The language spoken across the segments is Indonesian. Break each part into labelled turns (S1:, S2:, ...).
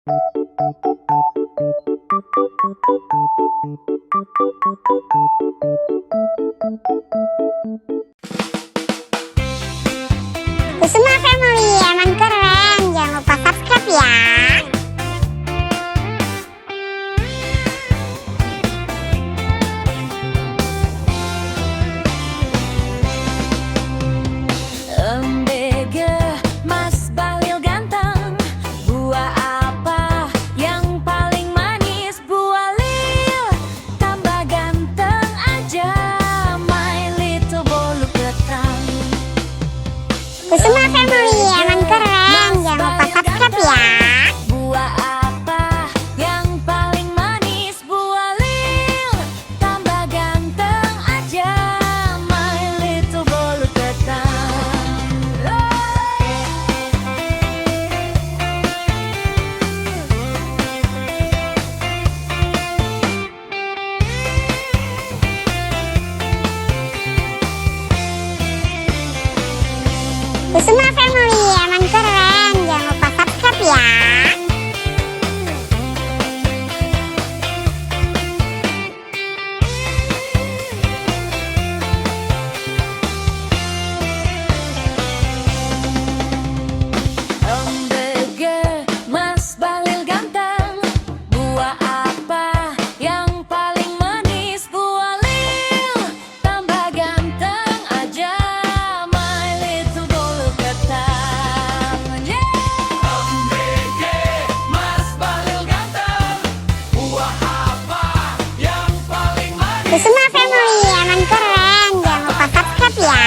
S1: Kusuma Family emang keren, jangan lupa subscribe ya.
S2: Mas Bahlil ganteng, buah apa yang paling manis? Buah lil, tambah ganteng aja, my little bolu ketan.
S1: Kusuma Family emang keren, jangan lupa subscribe ya.
S2: Buah apa yang paling manis? Buah lil, tambah ganteng aja, my little bolu ketan.
S1: Kusuma Family emang keren, jangan lupa subscribe ya.
S2: Mas Bahlil ganteng, buah apa yang paling manis? Buah lil, tambah ganteng aja, my little bolu ketan. Mas Bahlil ganteng, buah apa yang paling manis?
S1: Kusuma Family emang keren, jangan lupa subscribe ya.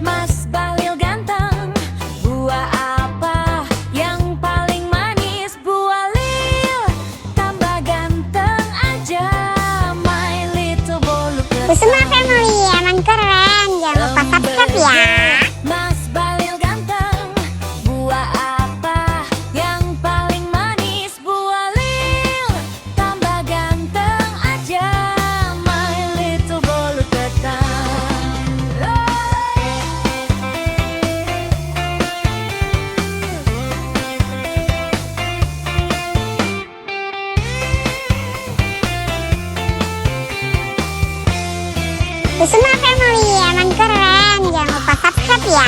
S2: Mas Bahlil ganteng, buah apa yang paling manis? Buah lil, tambah ganteng aja, my little bolu ketan.
S1: Kusuma Family emang keren, jangan lupa subscribe ya.
S2: Mas Bahlil ganteng, buah apa yang paling manis? Buah lil, tambah ganteng aja, my little bolu ketan.
S1: Kusuma Family emang keren, jangan lupa subscribe ya.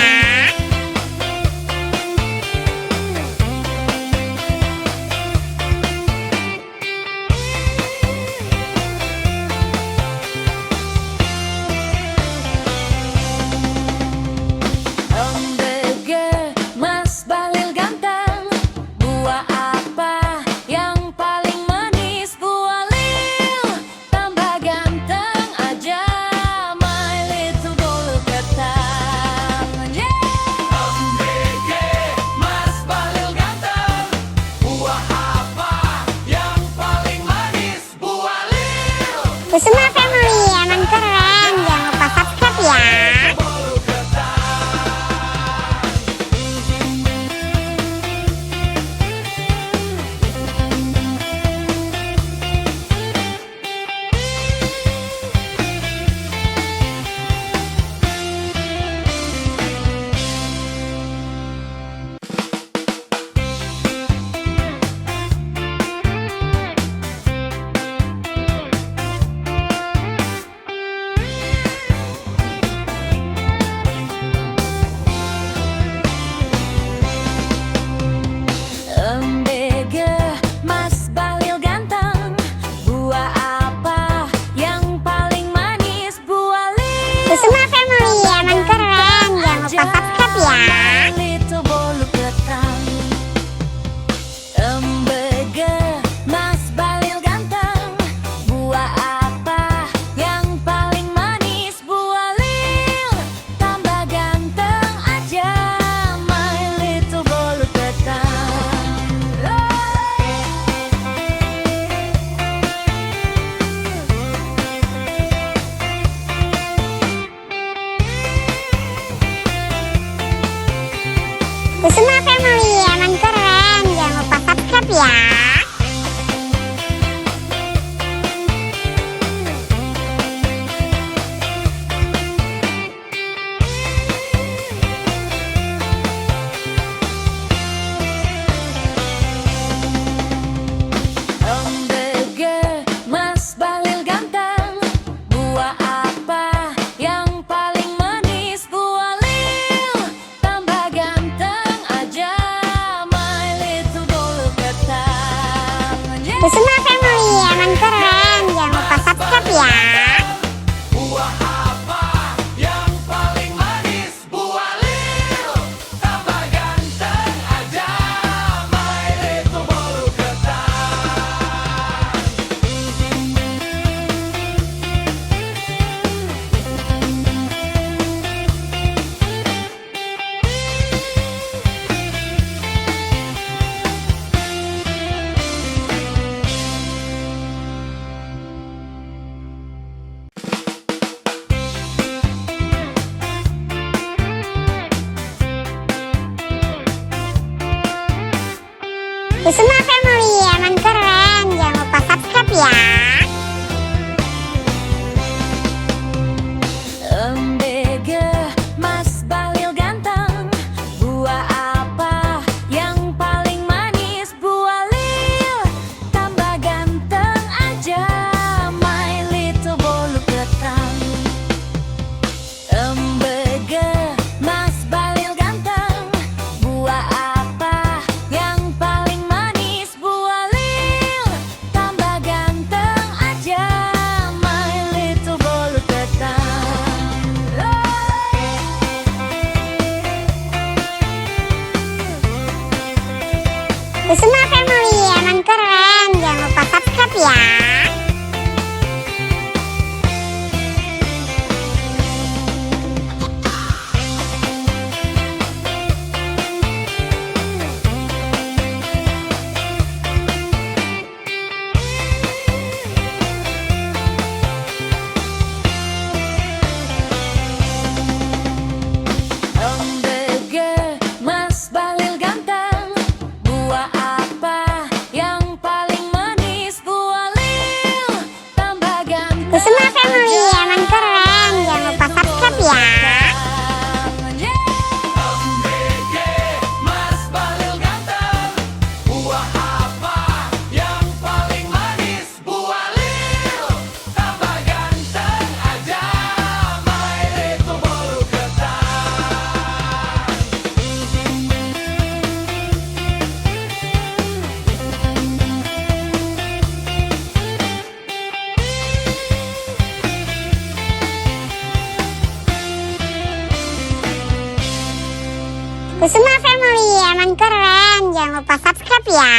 S2: Mas Bahlil ganteng, buah apa yang paling manis? Buah lil, tambah ganteng aja, my little bolu ketan.
S1: ya.
S2: Hamburger, Mas Balil ganteng. Buah apa yang paling manis? Buah lil, tambah ganteng aja. My little bolu ketan.
S1: Kusuma Family emang keren. Jangan lupa subscribe ya.
S3: Buah apa yang paling manis? Buah lil, tambah ganteng aja. My little bolu ketan.
S1: Kusuma Family emang keren. Jangan lupa subscribe ya.
S2: Hamburger, Mas Balil ganteng. Buah apa yang paling manis? Buah lil, tambah ganteng aja. My little bolu ketan. Hamburger, Mas Balil ganteng. Buah apa yang paling manis? Buah lil, tambah ganteng aja. My little bolu ketan.
S1: Kusuma Family emang keren. Jangan lupa subscribe ya.
S2: Hamburger, Mas Balil ganteng. Buah apa yang paling manis? Buah lil, tambah ganteng
S1: Kusuma Family
S2: aja.
S1: emang keren. Jangan lupa subscribe ya.
S3: BG, Mas Balil ganteng. Buah apa yang paling manis? Buah lil, tambah ganteng aja. My little bolu ketan.
S1: Kusuma Family emang keren. Jangan lupa subscribe ya.